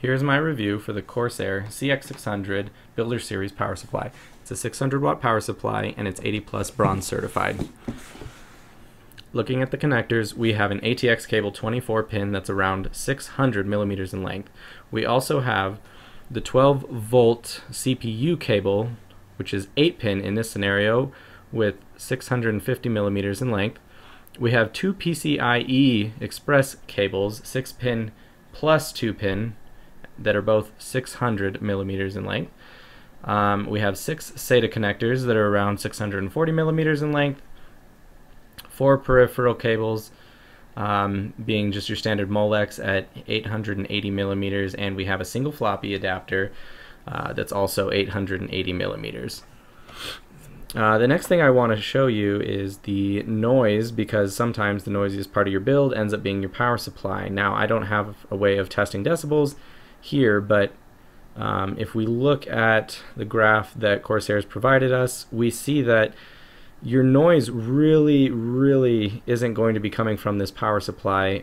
Here's my review for the Corsair CX600 Builder Series power supply. It's a 600 watt power supply and it's 80 plus bronze certified. Looking at the connectors, we have an ATX cable 24 pin that's around 600 millimeters in length. We also have the 12 volt CPU cable, which is 8 pin in this scenario with 650 millimeters in length. We have two PCIe express cables, 6 pin plus 2 pin, that are both 600 millimeters in length. We have 6 SATA connectors that are around 640 millimeters in length. 4 peripheral cables, being just your standard Molex at 880 millimeters, and we have a single floppy adapter that's also 880 millimeters. The next thing I want to show you is the noise, because sometimes the noisiest part of your build ends up being your power supply. Now, I don't have a way of testing decibels here, but if we look at the graph that Corsair has provided us, we see that your noise really isn't going to be coming from this power supply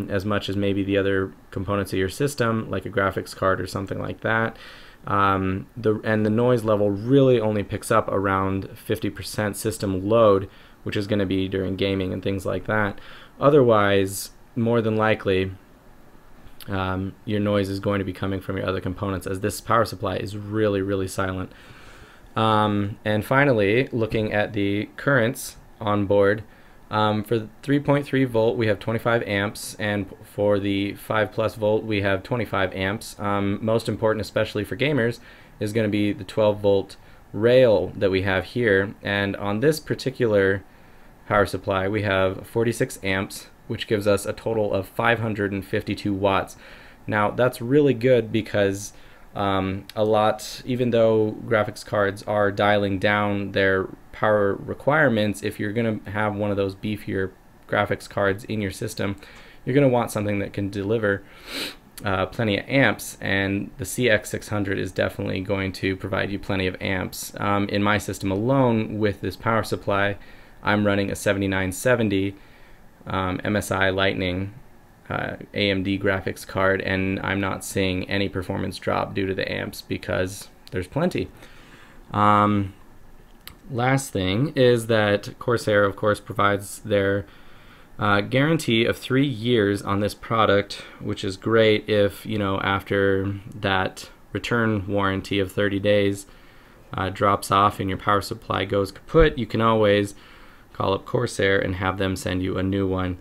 as much as maybe the other components of your system, like a graphics card or something like that. And the noise level really only picks up around 50% system load, which is going to be during gaming and things like that. Otherwise, more than likely, your noise is going to be coming from your other components, as this power supply is really silent. And finally, looking at the currents on board, for 3.3 volt we have 25 amps, and for the 5 plus volt we have 25 amps. Most important, especially for gamers, is going to be the 12 volt rail that we have here, and on this particular power supply we have 46 amps, which gives us a total of 552 watts. Now that's really good, because even though graphics cards are dialing down their power requirements, if you're going to have one of those beefier graphics cards in your system, you're going to want something that can deliver plenty of amps, and the CX600 is definitely going to provide you plenty of amps. In my system alone, with this power supply, I'm running a 7970 MSI Lightning AMD graphics card, and I'm not seeing any performance drop due to the amps, because there's plenty. Last thing is that Corsair, of course, provides their guarantee of 3 years on this product, which is great if, you know, after that return warranty of 30 days drops off and your power supply goes kaput, you can always call up Corsair and have them send you a new one.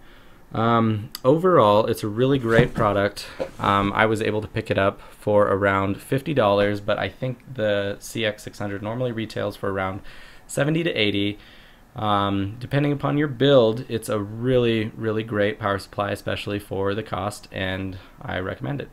Overall, it's a really great product. I was able to pick it up for around $50, but I think the CX600 normally retails for around $70 to $80. Depending upon your build, it's a really great power supply, especially for the cost, and I recommend it.